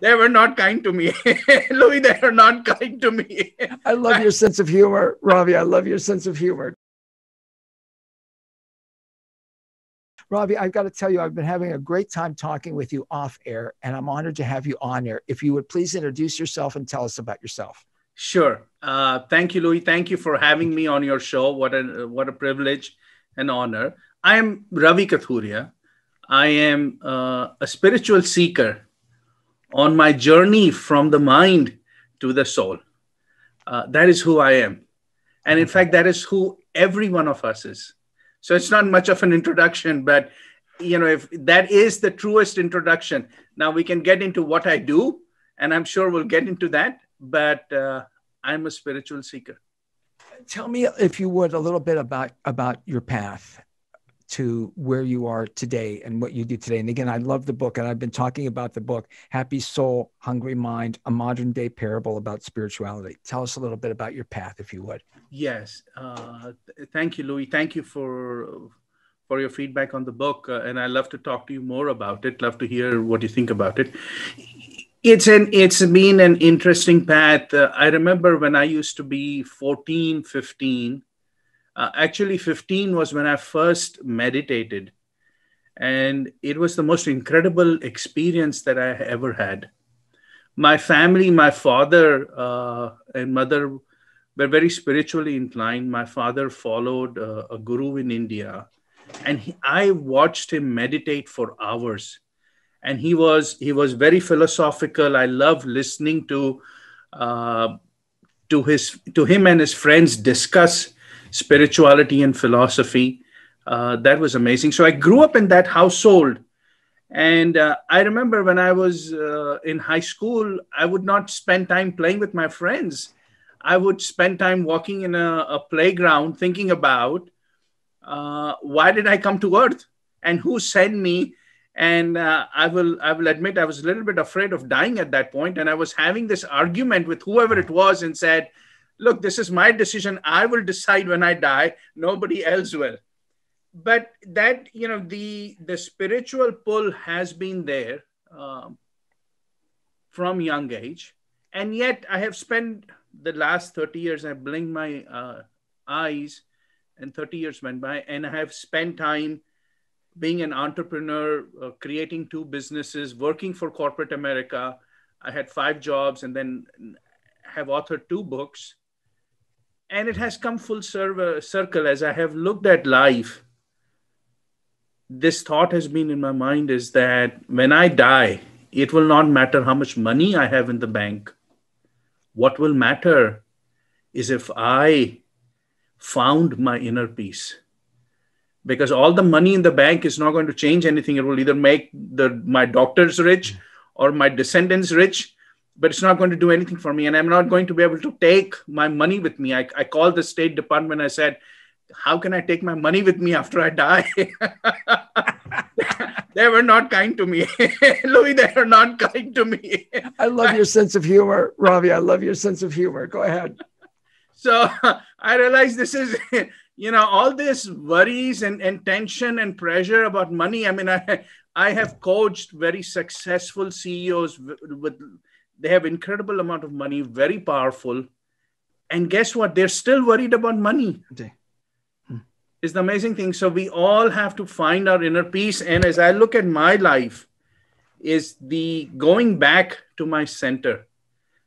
They were not kind to me. Louis, they were not kind to me. I love your sense of humor, Ravi. I love your sense of humor. Ravi, I've got to tell you, I've been having a great time talking with you off air, and I'm honored to have you on air. If you would please introduce yourself and tell us about yourself. Sure. Thank you, Louis. Thank you for having me on your show. What a privilege and honor. I am Ravi Kathuria. I am a spiritual seeker on my journey from the mind to the soul. That is who I am. And in fact, that is who every one of us is. So it's not much of an introduction, but if that is the truest introduction. Now we can get into what I do, and I'm sure we'll get into that. But I'm a spiritual seeker. Tell me, if you would, a little bit about your path to where you are today and what you do today. And again, I love the book, and I've been talking about the book, Happy Soul, Hungry Mind, a modern day parable about spirituality. Tell us a little bit about your path, if you would. Yes. Thank you, Louis. Thank you for your feedback on the book. And I love to talk to you more about it. Love to hear what you think about it. It's been an interesting path. I remember when I used to be 14, 15. Actually, 15 was when I first meditated. And it was the most incredible experience that I ever had. My family, my father and mother were very spiritually inclined. My father followed a guru in India. And I watched him meditate for hours. And he was very philosophical. I loved listening to him and his friends discuss spirituality and philosophy. That was amazing. So I grew up in that household. And I remember when I was in high school, I would not spend time playing with my friends. I would spend time walking in a playground thinking about why did I come to Earth and who sent me. And I will admit I was a little bit afraid of dying at that point. And I was having this argument with whoever it was and said, look, this is my decision. I will decide when I die. Nobody else will. But that, the spiritual pull has been there from young age. And yet I have spent the last 30 years, I blinked my eyes and 30 years went by, and I have spent time being an entrepreneur, creating 2 businesses, working for corporate America. I had 5 jobs and then have authored 2 books. And it has come full circle as I have looked at life. This thought has been in my mind is that when I die, it will not matter how much money I have in the bank. What will matter is if I found my inner peace. Because all the money in the bank is not going to change anything. It will either make my doctors rich or my descendants rich, but it's not going to do anything for me. And I'm not going to be able to take my money with me. I called the State Department. I said, how can I take my money with me after I die? They were not kind to me. Louis, they are not kind to me. I love your sense of humor, Ravi. I love your sense of humor. Go ahead. So I realized this is, all this worries and tension and pressure about money. I mean, I have coached very successful CEOs they have incredible amount of money, very powerful. And guess what? They're still worried about money. It's the amazing thing. So we all have to find our inner peace. And as I look at my life, is the going back to my center.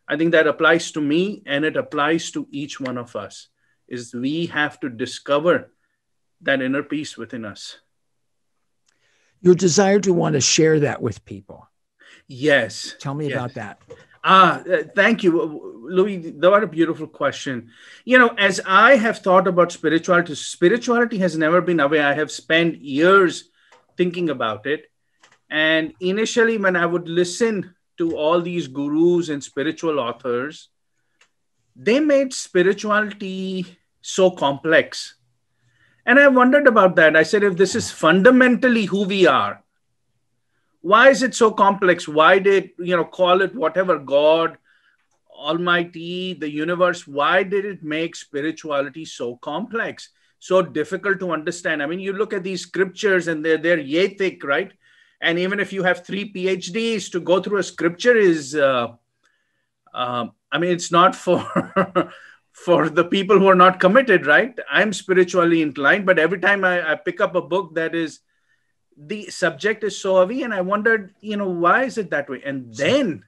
I think that applies to me and it applies to each one of us, is we have to discover that inner peace within us. Your desire to want to share that with people. Yes. Tell me about that. Thank you, Louis. What a beautiful question. As I have thought about spirituality has never been away. I have spent years thinking about it. And initially, when I would listen to all these gurus and spiritual authors, they made spirituality so complex. And I wondered about that. I said, if this is fundamentally who we are, why is it so complex? Why did, call it whatever, God, Almighty, the universe, why did it make spirituality so complex, so difficult to understand? I mean, you look at these scriptures and they're yay thick, right? And even if you have 3 PhDs, to go through a scripture is, I mean, it's not for for the people who are not committed, right? I'm spiritually inclined, but every time I pick up a book that is, the subject is so heavy, and I wondered, why is it that way? And then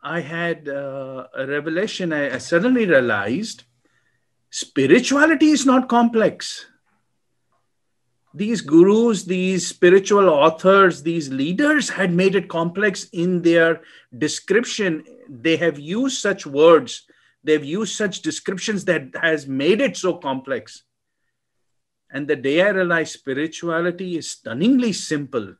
I had a revelation. I suddenly realized spirituality is not complex. These gurus, these spiritual authors, these leaders had made it complex in their description. They have used such words, they've used such descriptions that has made it so complex. And the day I realized spirituality is stunningly simple,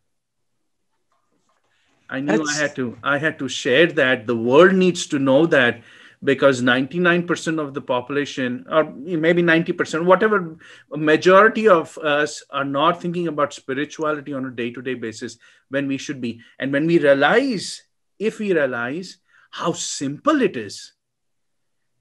I knew That's I had to share that. The world needs to know that, because 99% of the population, or maybe 90%, whatever, a majority of us are not thinking about spirituality on a day-to-day basis when we should be. And when we realize, if we realize how simple it is,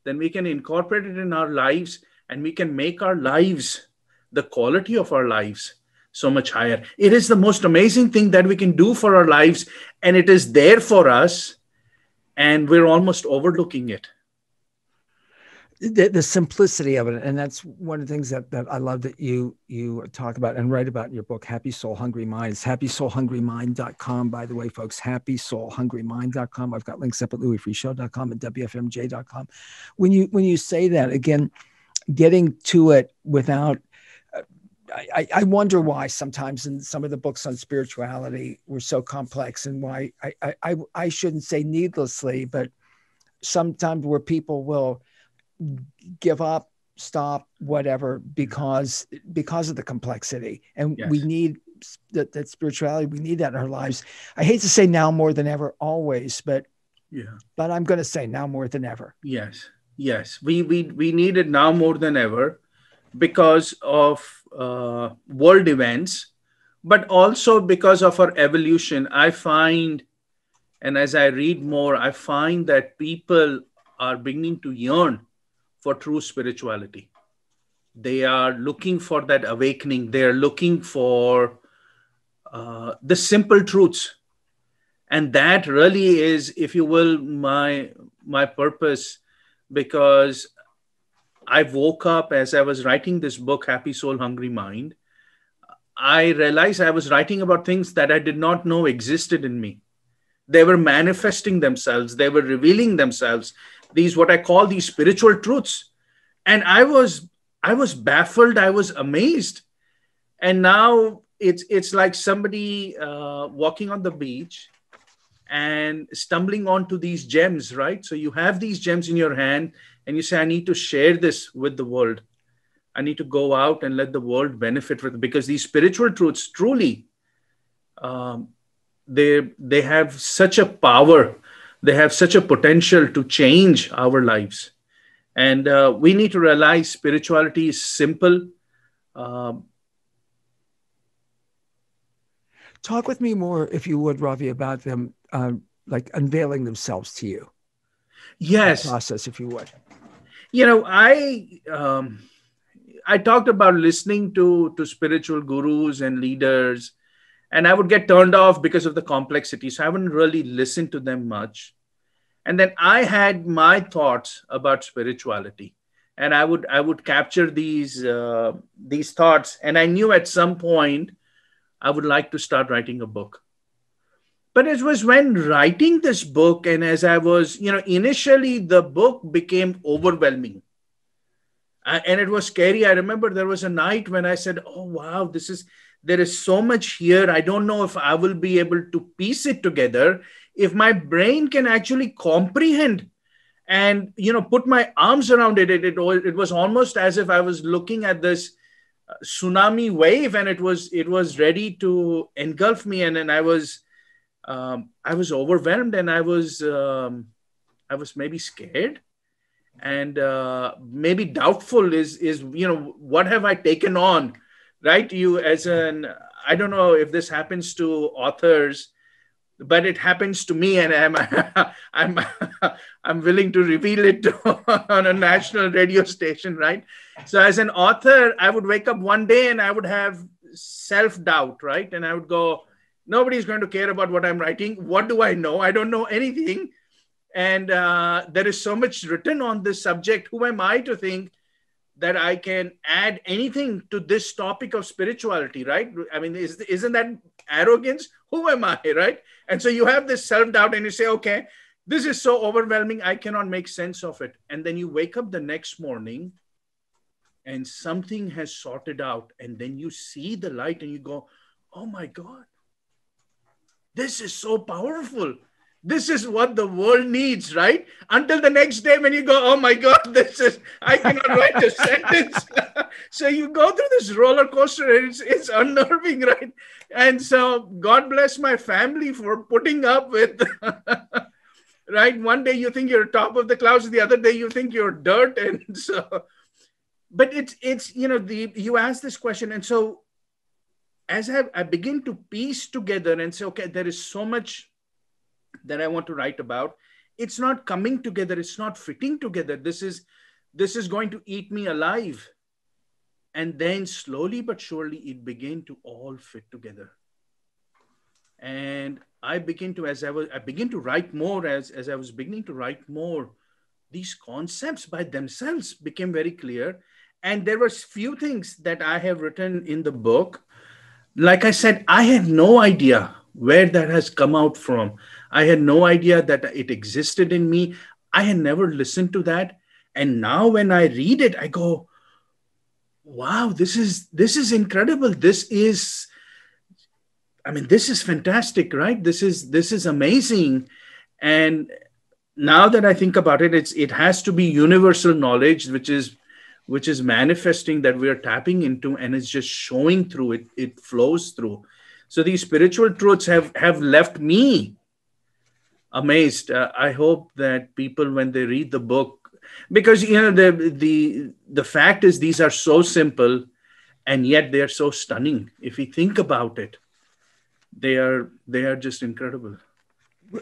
then we can incorporate it in our lives, and we can make our lives, the quality of our lives, so much higher. It is the most amazing thing that we can do for our lives, and it is there for us, and we're almost overlooking it. the simplicity of it. And that's one of the things that I love that you talk about and write about in your book, Happy Soul Hungry Mind. It's happysoulhungrymind.com, by the way, folks. happysoulhungrymind.com. I've got links up at louisfreeshow.com and wfmj.com. When you say that, again, getting to it without, I wonder why sometimes in some of the books on spirituality were so complex, and why I shouldn't say needlessly, but sometimes where people will give up, stop, whatever, because of the complexity. And Yes. we need that spirituality. We need that in our lives. I hate to say now more than ever, always, but I'm going to say now more than ever. Yes. We need it now more than ever, because of world events, but also because of our evolution. I find, and as I read more, I find that people are beginning to yearn for true spirituality. They are looking for that awakening. They are looking for the simple truths. And that really is, if you will, my purpose, because I woke up as I was writing this book, Happy Soul, Hungry Mind. I realized I was writing about things that I did not know existed in me. They were manifesting themselves. They were revealing themselves. These, what I call these spiritual truths. And I was baffled. I was amazed. And now it's like somebody walking on the beach and stumbling onto these gems, right? So you have these gems in your hand, and you say, I need to share this with the world. I need to go out and let the world benefit from it, because these spiritual truths truly, they have such a power. They have such a potential to change our lives. And we need to realize spirituality is simple. Talk with me more, if you would, Ravi, about them like unveiling themselves to you. Yes. That process, if you would. I talked about listening to spiritual gurus and leaders, and I would get turned off because of the complexity. So I wouldn't really listen to them much. And then I had my thoughts about spirituality, and I would capture these thoughts. And I knew at some point I would like to start writing a book. But it was when writing this book, and as I was, initially the book became overwhelming. And it was scary. I remember there was a night when I said, oh, wow, there is so much here. I don't know if I will be able to piece it together, if my brain can actually comprehend and, put my arms around it. It was almost as if I was looking at this tsunami wave, and it was ready to engulf me. And then I was overwhelmed, and I was maybe scared, and maybe doubtful. Is what have I taken on, right? I don't know if this happens to authors, but it happens to me, and I'm I'm willing to reveal it on a national radio station, right? So as an author, I would wake up one day and I would have self-doubt, right? And I would go, nobody's going to care about what I'm writing. What do I know? I don't know anything. And there is so much written on this subject. Who am I to think that I can add anything to this topic of spirituality, right? I mean, isn't that arrogance? Who am I, right? And so you have this self-doubt and you say, okay, this is so overwhelming, I cannot make sense of it. And then you wake up the next morning and something has sorted out. And then you see the light and you go, oh my God, this is so powerful. This is what the world needs, right? Until the next day when you go, oh my God, I cannot write a sentence. So you go through this roller coaster and it's unnerving, right? And so God bless my family for putting up with, right? One day you think you're top of the clouds, the other day you think you're dirt. And so, but it's you ask this question. And so as I begin to piece together and say, okay, there is so much that I want to write about. It's not coming together. It's not fitting together. This is going to eat me alive. And then slowly but surely it began to all fit together. And I begin to write more as I was beginning to write more, these concepts by themselves became very clear. And there were few things that I have written in the book. Like I said, I had no idea where that has come out from. I had no idea that it existed in me. I had never listened to that. And now when I read it, I go, wow, this is incredible. This is fantastic, right? This is amazing. And now that I think about it, it has to be universal knowledge, which is manifesting, that we are tapping into, and it's just showing through it. It flows through. So these spiritual truths have left me amazed. I hope that people, when they read the book, because the fact is these are so simple, and yet they are so stunning. If you think about it, they are just incredible.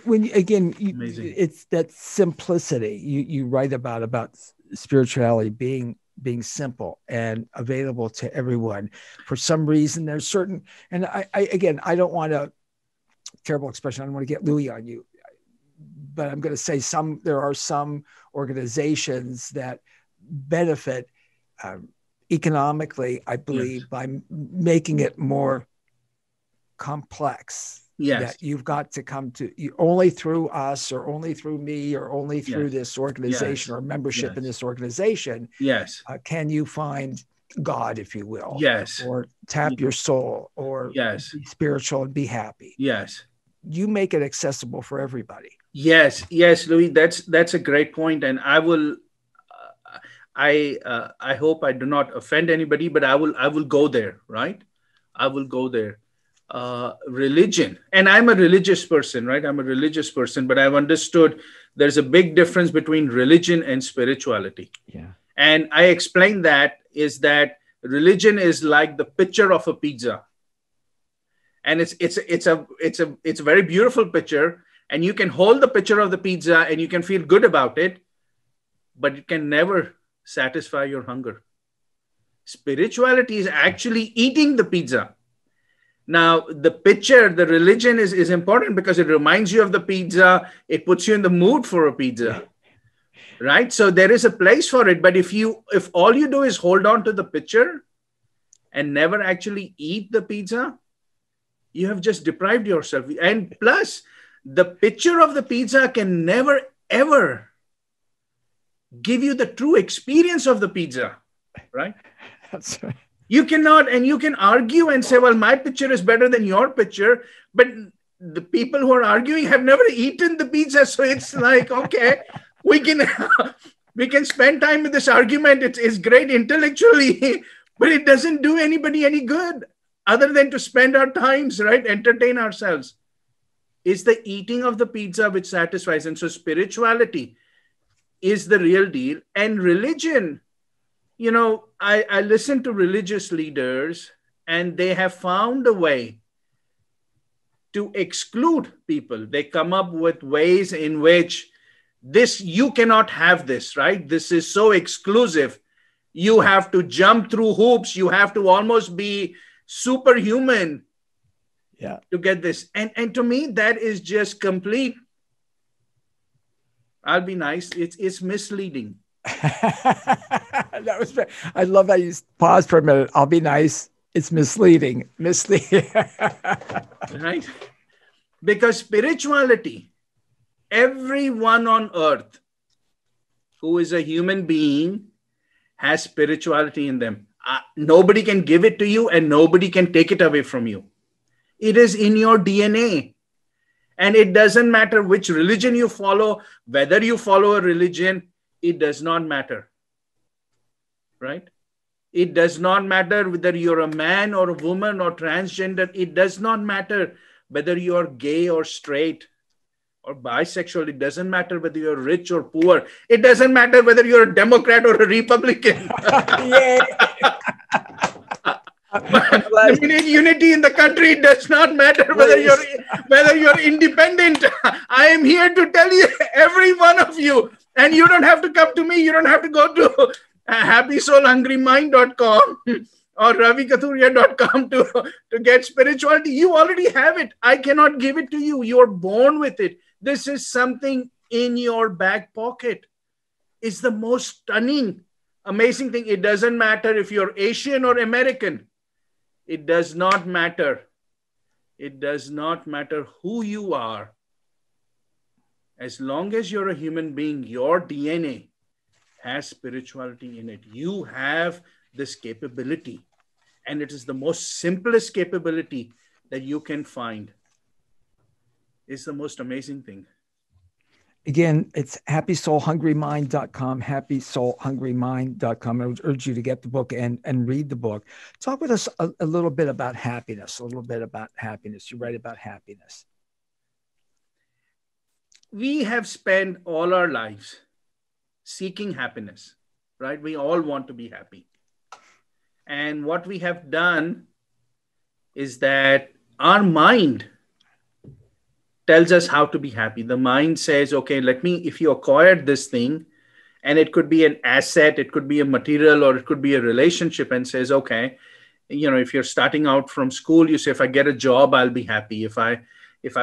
When again, Amazing. it's that simplicity you write about spirituality being simple and available to everyone. For some reason, there's certain, and I don't want a terrible expression. I don't want to get Louie on you, but I'm going to say there are some organizations that benefit economically, I believe, yes, by making it more complex. Yes. That you've got to come to only through us, or only through me, or only through yes, this organization, yes, or membership yes, in this organization. Yes. Can you find God, if you will? Yes. Or tap yes, your soul, or yes, be spiritual and be happy. Yes. You make it accessible for everybody. Yes. Yes, Louis, that's a great point. And I will, I hope I do not offend anybody, but I will go there, right? I will go there. Religion, and I'm a religious person, right? I'm a religious person, but I've understood there's a big difference between religion and spirituality. Yeah. And I explained that religion is like the picture of a pizza, and it's a very beautiful picture, and you can hold the picture of the pizza and you can feel good about it, but it can never satisfy your hunger. Spirituality is actually eating the pizza. Now, the picture, the religion is important because it reminds you of the pizza. It puts you in the mood for a pizza, right? So there is a place for it. But if all you do is hold on to the picture and never actually eat the pizza, you have just deprived yourself. And plus, the picture of the pizza can never, ever give you the true experience of the pizza, right? That's right. You cannot, and you can argue and say, well, my picture is better than your picture, but the people who are arguing have never eaten the pizza. So it's like, okay, we can spend time with this argument. It's great intellectually, but it doesn't do anybody any good other than to spend our times, right? Entertain ourselves. It's the eating of the pizza which satisfies. And so spirituality is the real deal. And religion, I listen to religious leaders, and they have found a way to exclude people. They come up with ways in which you cannot have this, right? This is so exclusive. You have to jump through hoops. You have to almost be superhuman Yeah. to get this. And to me, that is just complete. I'll be nice. It's misleading. That was. I love how you paused for a minute. I'll be nice. It's misleading. Misleading. Right? Because spirituality, everyone on earth who is a human being has spirituality in them. Nobody can give it to you and nobody can take it away from you. It is in your DNA. And it doesn't matter which religion you follow, whether you follow a religion, it does not matter. Right? It does not matter whether you're a man or a woman or transgender. It does not matter whether you're gay or straight or bisexual. It doesn't matter whether you're rich or poor. It doesn't matter whether you're a Democrat or a Republican. Yay. We need unity in the country. It does not matter whether you're independent. I am here to tell you, every one of you, and you don't have to come to me. You don't have to go to happysoulhungrymind.com or ravikathuria.com to get spirituality. You already have it. I cannot give it to you. You're born with it. This is something in your back pocket. It's the most stunning, amazing thing. It doesn't matter if you're Asian or American. It does not matter. It does not matter who you are. As long as you're a human being, your DNA has spirituality in it. You have this capability. And it is the most simplest capability that you can find. It's the most amazing thing. Again, it's happysoulhungrymind.com, happysoulhungrymind.com. I would urge you to get the book and read the book. Talk with us a little bit about happiness, You write about happiness. We have spent all our lives seeking happiness, right? We all want to be happy. And what we have done is that our mind tells us how to be happy. The mind says, okay, if you acquired this thing, and it could be an asset, it could be a material, or it could be a relationship, and says, okay, if you're starting out from school, you say, if I get a job, I'll be happy. If I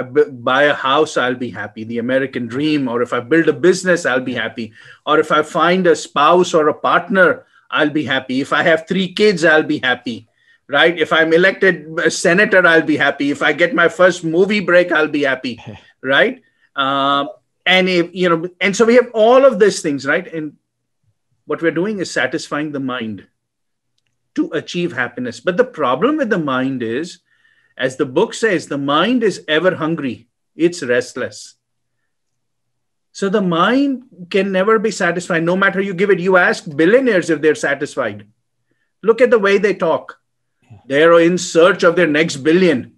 buy a house, I'll be happy. The American dream. Or if I build a business, I'll be happy. Or if I find a spouse or a partner, I'll be happy. If I have 3 kids, I'll be happy. Right? If I'm elected a senator, I'll be happy. If I get my first movie break, I'll be happy. Right? And so we have all of these things, right? And what we're doing is satisfying the mind to achieve happiness. But the problem with the mind is, as the book says, the mind is ever hungry. It's restless. So the mind can never be satisfied, no matter you give it. You ask billionaires if they're satisfied. Look at the way they talk. They're in search of their next billion,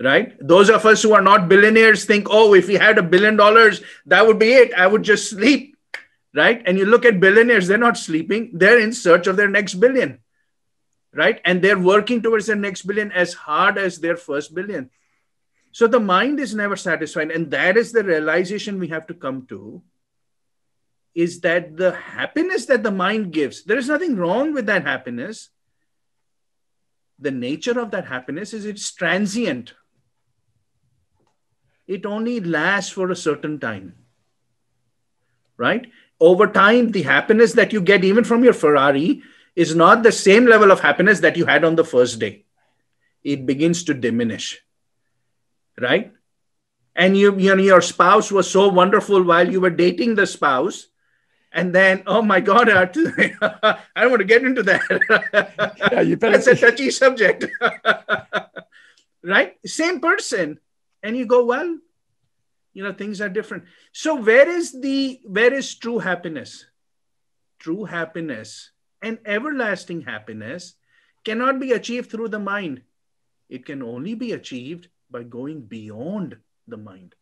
right? Those of us who are not billionaires think, oh, if we had $1 billion, that would be it. I would just sleep, right? And you look at billionaires, they're not sleeping. They're in search of their next billion. Right? And they're working towards their next billion as hard as their first billion. So the mind is never satisfied. And that is the realization we have to come to, is that the happiness that the mind gives, there is nothing wrong with that happiness. The nature of that happiness is it's transient. It only lasts for a certain time. Right? Over time, the happiness that you get even from your Ferrari is not the same level of happiness that you had on the first day. It begins to diminish, right? And your spouse was so wonderful while you were dating the spouse, and then, oh my God, I don't want to get into that. Yeah, you better. That's a touchy subject, right? Same person, and you go, well, things are different. So where is true happiness? True happiness and everlasting happiness cannot be achieved through the mind. It can only be achieved by going beyond the mind.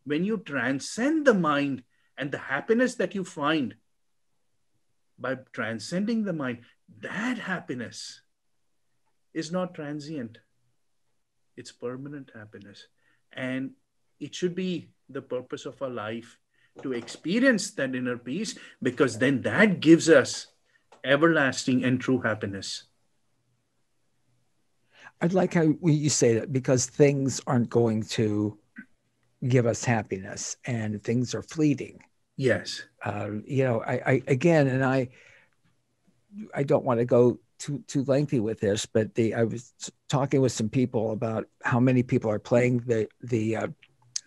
When you transcend the mind and the happiness that you find by transcending the mind, that happiness is not transient. It's permanent happiness. And it should be the purpose of our life to experience that inner peace, because then that gives us everlasting and true happiness. like how you say that, because things aren't going to give us happiness and things are fleeting. Yes. I again, and I don't want to go too lengthy with this, but I was talking with some people about how many people are playing the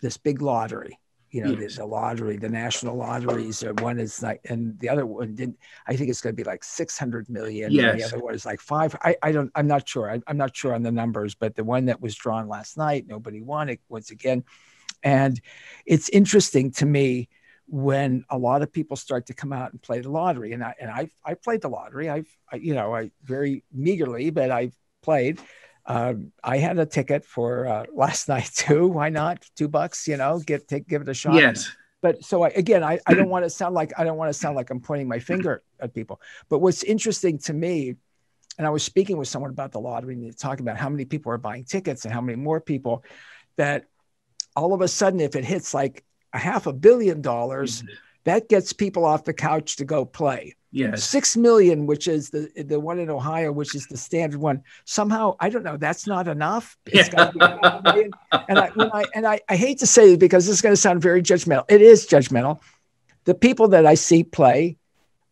this big lottery. Yes. The lottery, the national lotteries. One is like, and the other one didn't. I think it's going to be like 600 million, and the Yes. other one is like five. I'm not sure. I'm not sure on the numbers, but the one that was drawn last night, nobody won it once again. And it's interesting to me when a lot of people start to come out and play the lottery. And I played the lottery. I very meagerly, but I've played. I had a ticket for last night too. Why not? $2, give it a shot. Yes. But so I don't want to sound like I'm pointing my finger at people. But what's interesting to me, and I was speaking with someone about the lottery and talking about how many people are buying tickets and how many more people, that all of a sudden, if it hits like $500 million, that gets people off the couch to go play. Yes. 6 million, which is the one in Ohio, which is the standard one. Somehow, I don't know, that's not enough. It's got to be 5 million. And I hate to say it because this is going to sound very judgmental. It is judgmental. The people that I see play,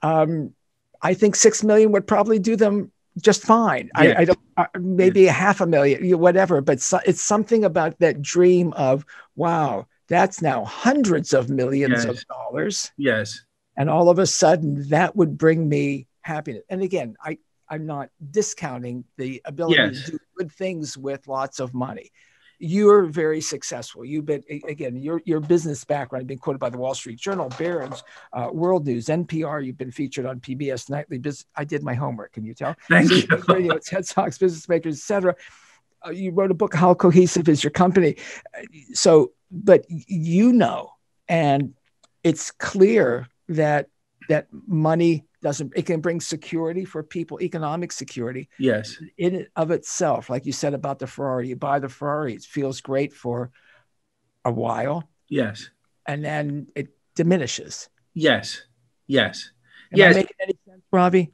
I think 6 million would probably do them just fine. Yes. I don't, maybe 500,000, whatever, but it's something about that dream of, wow, that's now hundreds of millions of dollars. Yes. And all of a sudden that would bring me happiness. And again, I'm not discounting the ability to do good things with lots of money. You're very successful. You've been, again, your business background, you've been quoted by the Wall Street Journal, Barron's, World News, NPR. You've been featured on PBS Nightly Business. I did my homework. Can you tell? Thank you. Radio, TED Talks, Business Makers, etc. You wrote a book, How Cohesive is Your Company? So, but and it's clear that money it can bring security for people, economic security. Yes. In and of itself, like you said about the Ferrari, you buy the Ferrari, it feels great for a while. Yes. And then it diminishes. Yes. Yes. Am I making any sense, Ravi?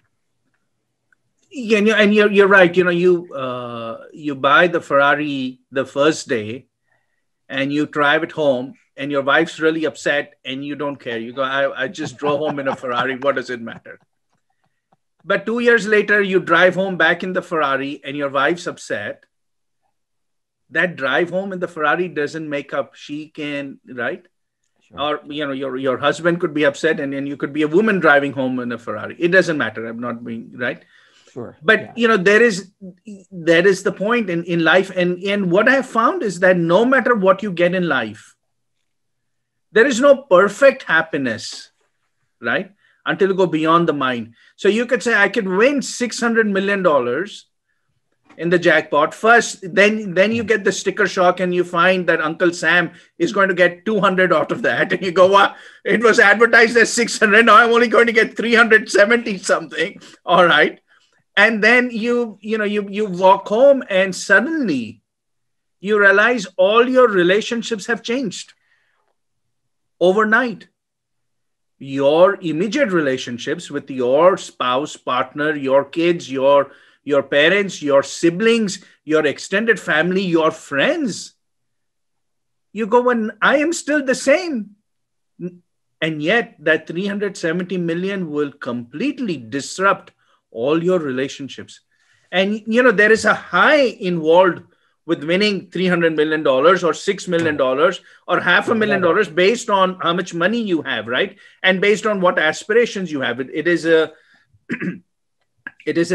Yeah, and you're right. You buy the Ferrari the first day, and you drive it home, and your wife's really upset, and you don't care. You go, I just drove home in a Ferrari. What does it matter? But 2 years later, you drive home back in the Ferrari, and your wife's upset. That drive home in the Ferrari doesn't make up. She can, right? Sure. Or your husband could be upset, and then you could be a woman driving home in a Ferrari. It doesn't matter. I'm not being right. Sure. But that is the point in life. And what I have found is that no matter what you get in life, there is no perfect happiness, right? Until you go beyond the mind. So you could say, I could win $600 million in the jackpot first, then you get the sticker shock and you find that Uncle Sam is going to get 200 out of that. And you go, wow, it was advertised as 600. Now I'm only going to get 370 something. All right. And then you walk home and suddenly you realize all your relationships have changed overnight. Your immediate relationships with your spouse, partner, your kids, your parents, your siblings, your extended family, your friends. You go, and I am still the same. And yet that 370 million will completely disrupt all your relationships. And, there is a high involved with winning $300 million or $6 million or $500,000 based on how much money you have, right? And based on what aspirations you have. It is a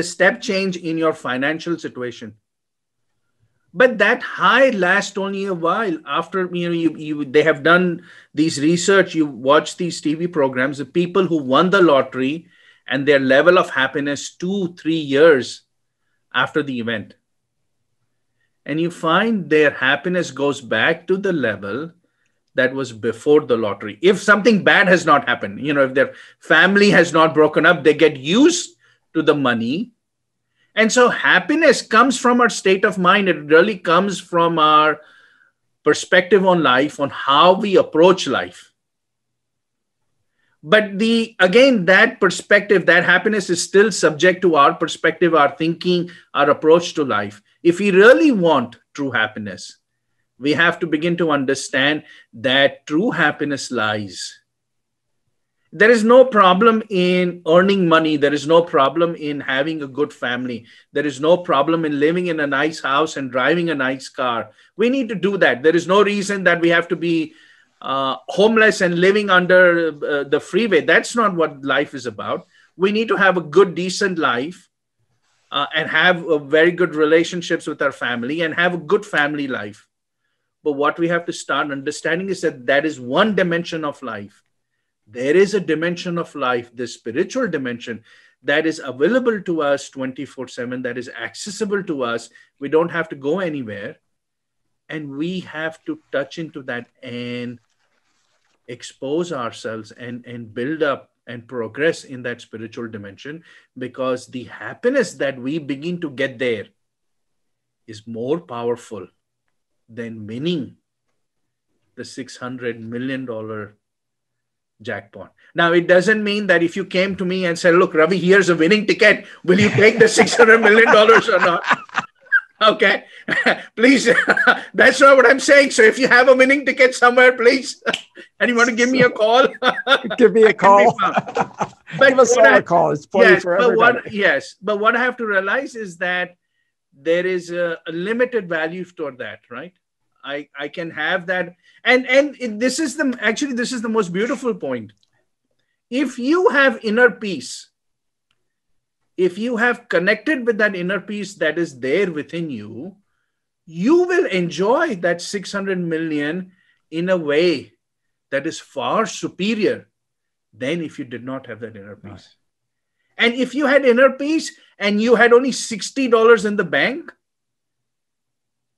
step change in your financial situation. But that high lasts only a while. After, they have done these research, you watch these TV programs, the people who won the lottery and their level of happiness 2-3 years after the event. And you find their happiness goes back to the level that was before the lottery. If something bad has not happened, if their family has not broken up, they get used to the money. And so happiness comes from our state of mind. It really comes from our perspective on life, on how we approach life. But that perspective, that happiness is still subject to our perspective, our thinking, our approach to life. If we really want true happiness, we have to begin to understand that true happiness lies. There is no problem in earning money. There is no problem in having a good family. There is no problem in living in a nice house and driving a nice car. We need to do that. There is no reason that we have to be homeless and living under the freeway. That's not what life is about. We need to have a good, decent life and have very good relationships with our family and have a good family life. But what we have to start understanding is that that is one dimension of life. There is a dimension of life, the spiritual dimension, that is available to us 24/7, that is accessible to us. We don't have to go anywhere. And we have to touch into that and expose ourselves and build up and progress in that spiritual dimension, because the happiness that we begin to get there is more powerful than winning the $600 million jackpot. Now, it doesn't mean that if you came to me and said, look, Ravi, here's a winning ticket, will you take the $600 million or not? Okay, please. That's not what I'm saying. So if you have a winning ticket somewhere, please, and you want to give me a call, give me a call. But give us all a call. It's plenty yes, for everybody. But what I have to realize is that there is a limited value toward that, right? I can have that. This is the most beautiful point. If you have inner peace, if you have connected with that inner peace that is there within you, you will enjoy that 600 million in a way that is far superior than if you did not have that inner peace. Right. And if you had inner peace and you had only $60 in the bank,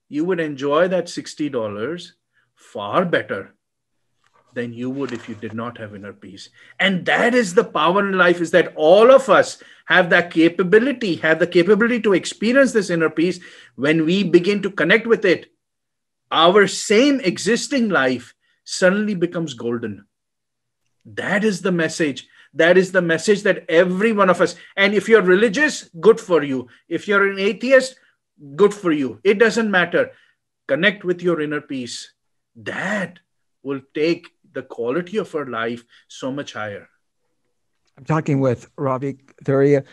you would enjoy that $60 far better than you would if you did not have inner peace. And that is the power in life, is that all of us have the capability to experience this inner peace. When we begin to connect with it, our same existing life suddenly becomes golden. That is the message. That is the message that every one of us, and if you're religious, good for you. If you're an atheist, good for you. It doesn't matter. Connect with your inner peace. That will take the quality of our life so much higher. I'm talking with Ravi Kathuria.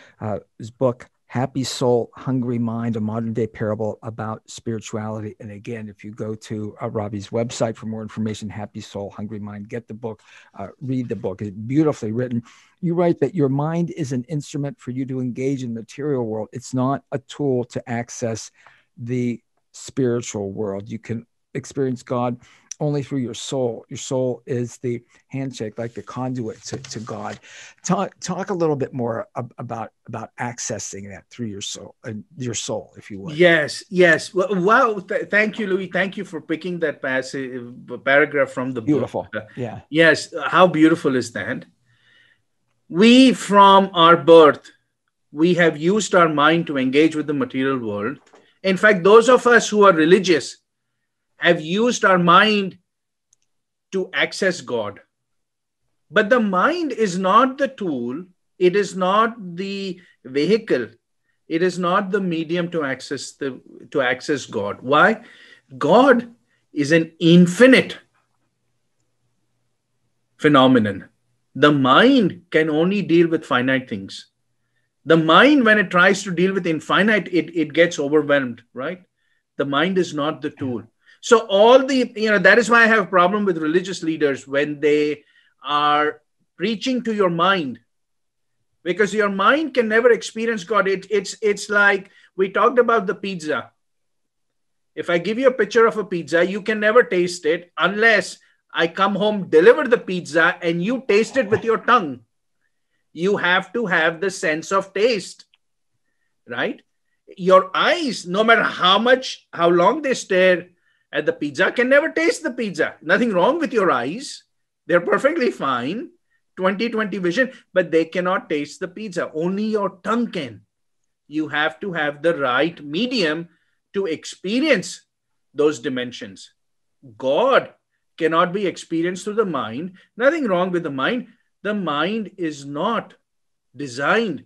His book, Happy Soul, Hungry Mind, a modern day parable about spirituality. And again, if you go to Ravi's website for more information, Happy Soul, Hungry Mind, get the book, read the book. It's beautifully written. You write that your mind is an instrument for you to engage in the material world. It's not a tool to access the spiritual world. You can experience God only through your soul. Your soul is the handshake, like the conduit to God. Talk a little bit more about accessing that through your soul, if you would. Yes. Wow. Thank you, Louie. Thank you for picking that paragraph from the beautiful book. Yeah. Yes. How beautiful is that? We, from our birth, we have used our mind to engage with the material world. In fact, those of us who are religious have used our mind to access God. But the mind is not the tool. It is not the vehicle. It is not the medium to access God. Why? God is an infinite phenomenon. The mind can only deal with finite things. The mind, when it tries to deal with infinite, it gets overwhelmed, right? The mind is not the tool. So that is why I have a problem with religious leaders when they are preaching to your mind, because your mind can never experience God. It's like we talked about the pizza. If I give you a picture of a pizza, you can never taste it unless I come home, deliver the pizza, and you taste it with your tongue. You have to have the sense of taste, right? Your eyes, no matter how long they stare at the pizza, can never taste the pizza. Nothing wrong with your eyes. They're perfectly fine, 20/20 vision, but they cannot taste the pizza. Only your tongue can. You have to have the right medium to experience those dimensions. God cannot be experienced through the mind. Nothing wrong with the mind. The mind is not designed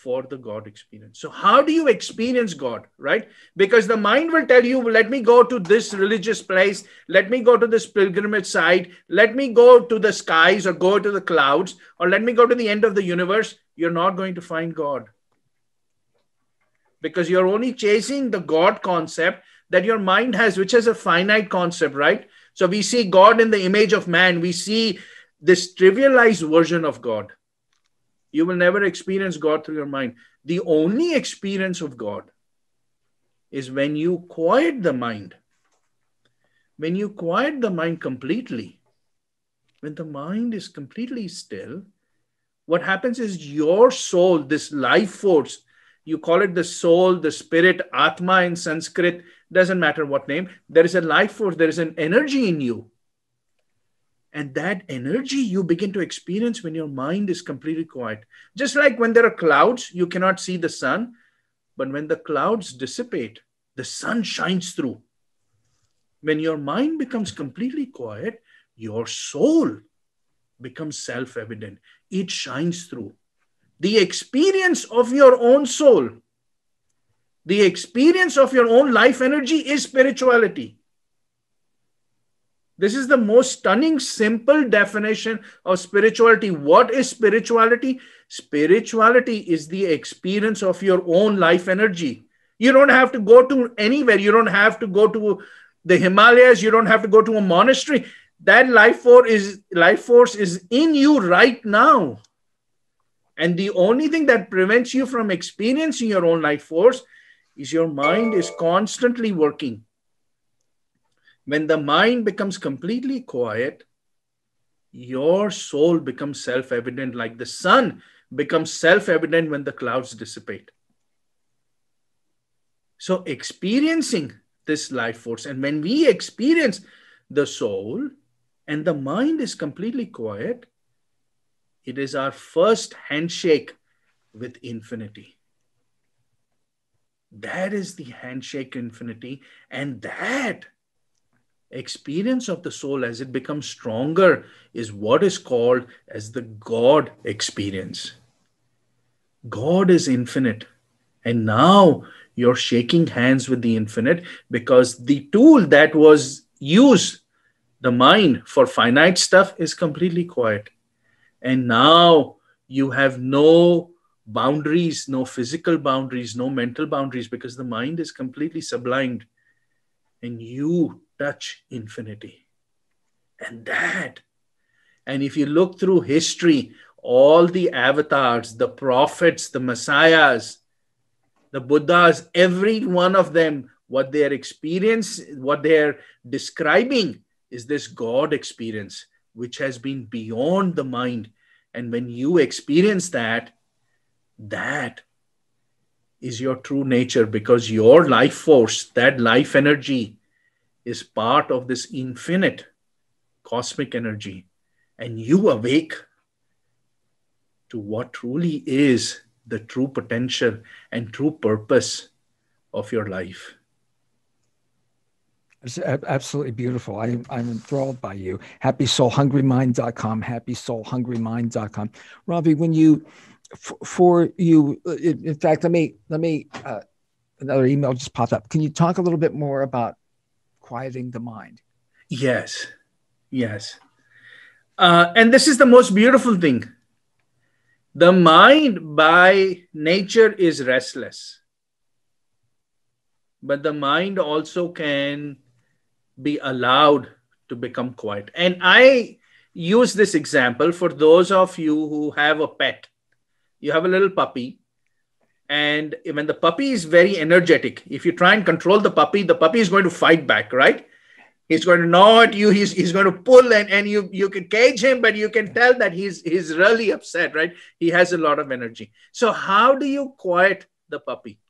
for the God experience. So how do you experience God, right? Because the mind will tell you, let me go to this religious place, let me go to this pilgrimage site, let me go to the skies or go to the clouds, or let me go to the end of the universe. You're not going to find God, because you're only chasing the God concept that your mind has, which is a finite concept, right? So we see God in the image of man. We see this trivialized version of God. You will never experience God through your mind. The only experience of God is when you quiet the mind. When you quiet the mind completely, when the mind is completely still, what happens is your soul, this life force, you call it the soul, the spirit, Atma in Sanskrit, doesn't matter what name, there is a life force, there is an energy in you. And that energy you begin to experience when your mind is completely quiet. Just like when there are clouds, you cannot see the sun, but when the clouds dissipate, the sun shines through. When your mind becomes completely quiet, your soul becomes self evident. It shines through. The experience of your own soul, the experience of your own life energy is spirituality. This is the most stunning, simple definition of spirituality. What is spirituality? Spirituality is the experience of your own life energy. You don't have to go to anywhere. You don't have to go to the Himalayas. You don't have to go to a monastery. That life force is in you right now. And the only thing that prevents you from experiencing your own life force is your mind is constantly working. When the mind becomes completely quiet, your soul becomes self-evident, like the sun becomes self-evident when the clouds dissipate. So experiencing this life force, and when we experience the soul and the mind is completely quiet, it is our first handshake with infinity. That is the handshake infinity, and that experience of the soul as it becomes stronger is what is called as the God experience. God is infinite, and now you're shaking hands with the infinite, because the tool that was used, the mind, for finite stuff is completely quiet. And now you have no boundaries, no physical boundaries, no mental boundaries, because the mind is completely sublimed, and you touch infinity. And if you look through history, all the avatars, the prophets, the messiahs, the Buddhas, every one of them, what they're experiencing, what they're describing is this God experience, which has been beyond the mind. And when you experience that, that is your true nature, because your life force, that life energy, is part of this infinite cosmic energy. And you awake to what truly is the true potential and true purpose of your life. It's absolutely beautiful. I'm enthralled by you. HappySoulHungryMind.com, HappySoulHungryMind.com. Ravi, when you, for you, in fact, let me another email just popped up. Can you talk a little bit more about quieting the mind? Yes. And this is the most beautiful thing. The mind by nature is restless, but the mind also can be allowed to become quiet. And I use this example for those of you who have a pet. You have a little puppy, and when the puppy is very energetic, if you try and control the puppy is going to fight back, right? He's going to gnaw at you. He's going to pull, and you can cage him, but you can tell that he's really upset, right? He has a lot of energy. So how do you quiet the puppy?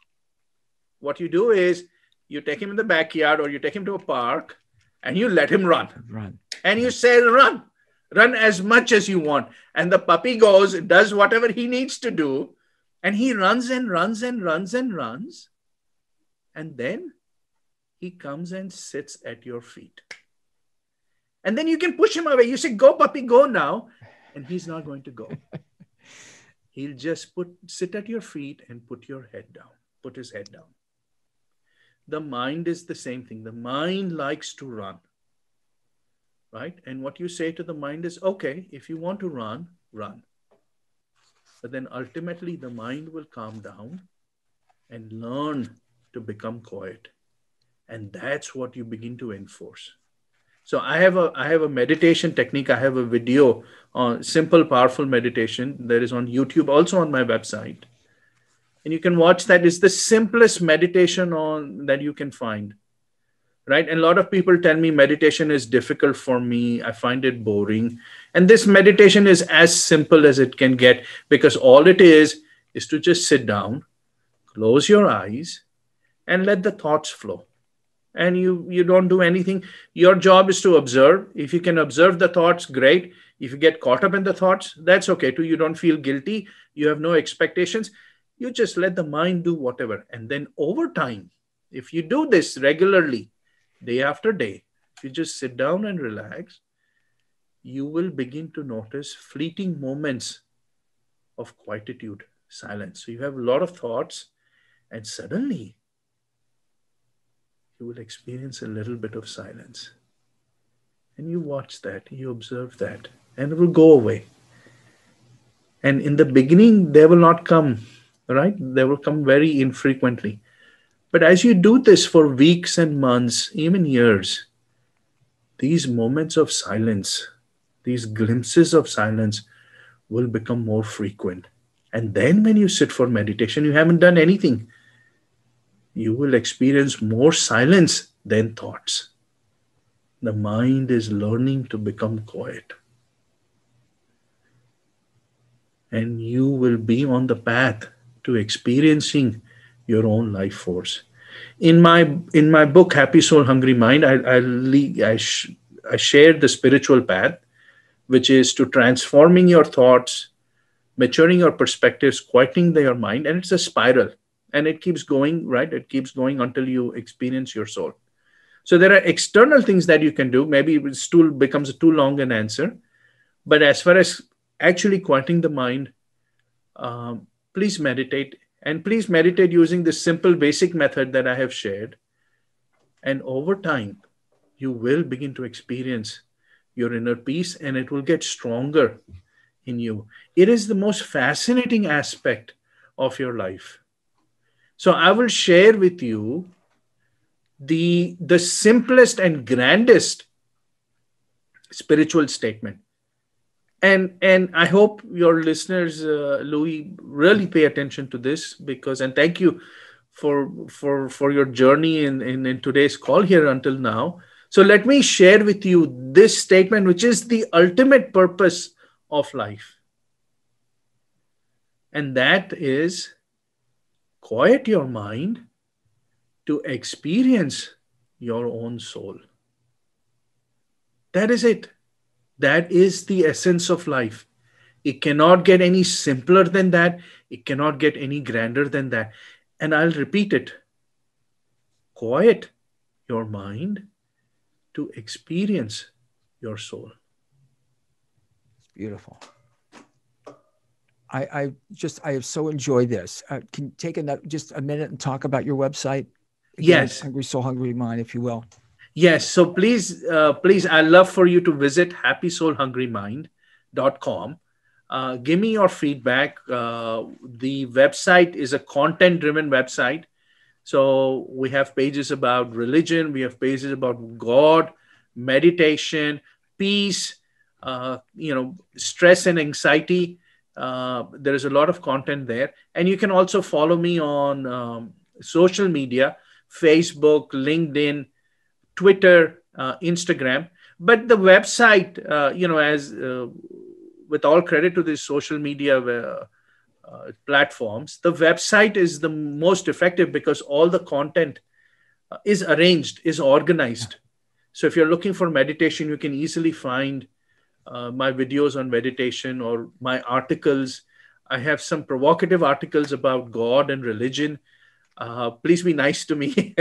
What you do is you take him in the backyard, or you take him to a park, and you let him run. And you say, run as much as you want. And the puppy goes, does whatever he needs to do, and he runs and runs and runs and runs. And then he comes and sits at your feet. And then you can push him away. You say, go, puppy, go now. And he's not going to go. He'll just sit at your feet and put your head down, put his head down. The mind is the same thing. The mind likes to run, right? And what you say to the mind is, okay, if you want to run, run. But then ultimately the mind will calm down and learn to become quiet. And that's what you begin to enforce. So I have a meditation technique. I have a video on simple, powerful meditation that is on YouTube, also on my website. And you can watch that. It's the simplest meditation on that you can find. Right. And a lot of people tell me meditation is difficult for me. I find it boring. And this meditation is as simple as it can get, because all it is to just sit down, close your eyes, and let the thoughts flow. And you don't do anything. Your job is to observe. If you can observe the thoughts, great. If you get caught up in the thoughts, that's okay too. You don't feel guilty. You have no expectations. You just let the mind do whatever. And then over time, if you do this regularly, day after day, if you just sit down and relax, you will begin to notice fleeting moments of quietude, silence. So you have a lot of thoughts, and suddenly you will experience a little bit of silence. And you watch that, you observe that, and it will go away. And in the beginning, they will not come, right? They will come very infrequently. But as you do this for weeks and months, even years, these moments of silence, these glimpses of silence will become more frequent. And then when you sit for meditation, you haven't done anything. You will experience more silence than thoughts. The mind is learning to become quiet. And you will be on the path to experiencing your own life force. In my book, Happy Soul, Hungry Mind, I share the spiritual path, which is to transforming your thoughts, maturing your perspectives, quieting your mind, and it's a spiral. And it keeps going, right? It keeps going until you experience your soul. So there are external things that you can do. Maybe it still becomes too long an answer. But as far as actually quieting the mind, please meditate. And please meditate using this simple basic method that I have shared. And over time, you will begin to experience your inner peace, and it will get stronger in you. It is the most fascinating aspect of your life. So I will share with you the simplest and grandest spiritual statement. And I hope your listeners, Louis, really pay attention to this, because, and thank you for your journey in today's call here until now. So let me share with you this statement, which is the ultimate purpose of life. And that is, quiet your mind to experience your own soul. That is it. That is the essence of life. It cannot get any simpler than that. It cannot get any grander than that. And I'll repeat it. Quiet your mind to experience your soul. It's beautiful. I have so enjoyed this. Can you take just a minute and talk about your website? Again, Yes. Hungry Soul, Hungry Mind, if you will. Yes. So please, I'd love for you to visit happysoulhungrymind.com. Give me your feedback. The website is a content-driven website. So we have pages about religion. We have pages about God, meditation, peace, stress and anxiety. There is a lot of content there. And you can also follow me on social media, Facebook, LinkedIn, Twitter, Instagram. But the website, with all credit to these social media platforms, the website is the most effective, because all the content is arranged, is organized. So if you're looking for meditation, you can easily find my videos on meditation or my articles. I have some provocative articles about God and religion. Please be nice to me.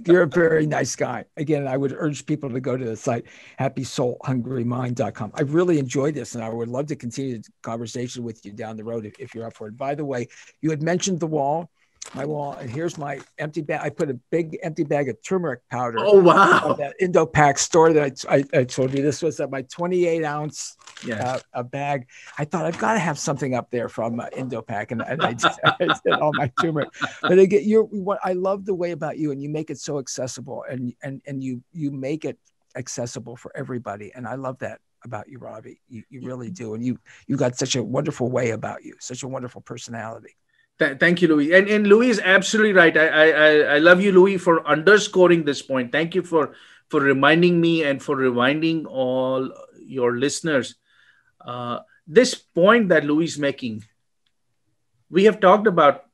You're a very nice guy. Again, I would urge people to go to the site, happysoulhungrymind.com. I really enjoyed this, and I would love to continue the conversation with you down the road if you're up for it. By the way, you had mentioned the wall, my wall, and here's my empty bag. I put a big empty bag of turmeric powder Oh, of wow. that Indo-Pac store that I told you. This was my 28-ounce Yes. a bag. I thought I've got to have something up there from Indo-Pac, and I did all my turmeric. But again, what I love the way about you, and you make it so accessible, and you make it accessible for everybody, and I love that about you, Ravi. You really do, and you got such a wonderful way about you, such a wonderful personality. Thank you, Louis. And Louis is absolutely right. I love you, Louis, for underscoring this point. Thank you for reminding me and for reminding all your listeners. This point that Louis is making, we have talked about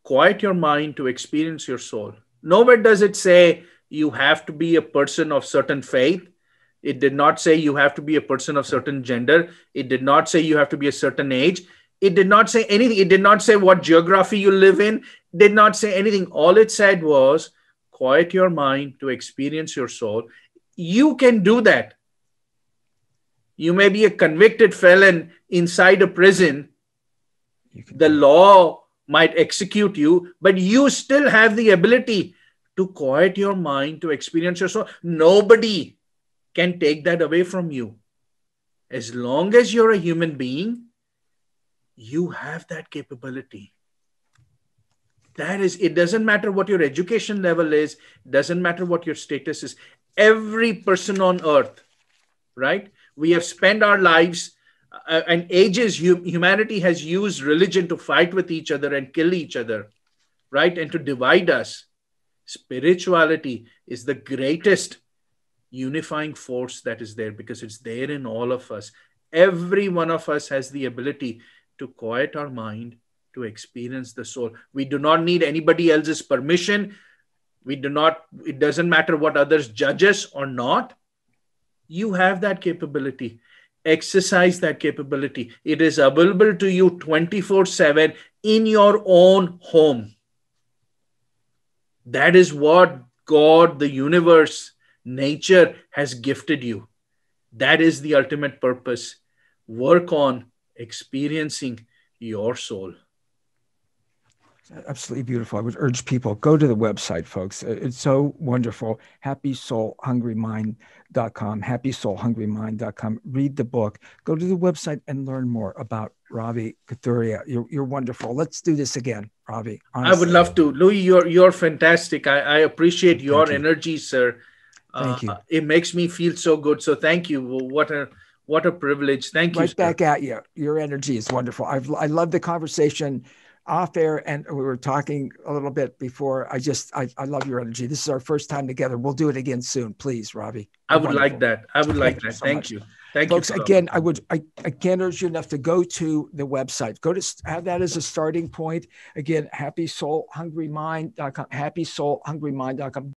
quiet your mind to experience your soul. Nowhere does it say you have to be a person of certain faith. It did not say you have to be a person of certain gender. It did not say you have to be a certain age. It did not say anything. It did not say what geography you live in. It did not say anything. All it said was quiet your mind to experience your soul. You can do that. You may be a convicted felon inside a prison. The law might execute you, but you still have the ability to quiet your mind to experience your soul. Nobody can take that away from you. As long as you're a human being, you have that capability. That is, it doesn't matter what your education level is, doesn't matter what your status is. Every person on earth, right? We have spent our lives and ages, humanity has used religion to fight with each other and kill each other, right? And to divide us. Spirituality is the greatest unifying force that is there because it's there in all of us. Every one of us has the ability to quiet our mind to experience the soul. We do not need anybody else's permission. It doesn't matter what others judge us or not. You have that capability. Exercise that capability. It is available to you 24/7 in your own home. That is what God, the universe, nature has gifted you. That is the ultimate purpose. Work on experiencing your soul. Absolutely beautiful. I would urge people, go to the website, folks. It's so wonderful. happysoulhungrymind.com, happysoulhungrymind.com. Read the book. Go to the website and learn more about Ravi Kathuria. You're wonderful. Let's do this again, Ravi. Honestly. I would love to. Louis, you're fantastic. I appreciate your energy, sir. Thank you. It makes me feel so good. So thank you. What a privilege. Thank you, right sir. Back at you. Your energy is wonderful. I love the conversation off air, and we were talking a little bit before. I love your energy. This is our first time together. We'll do it again soon, please, Ravi. I would like that. Thank you. Thank folks, you. Folks, again, I can't urge you enough to go to the website. Go to have that as a starting point. Again, happysoulhungrymind.com, happysoulhungrymind.com.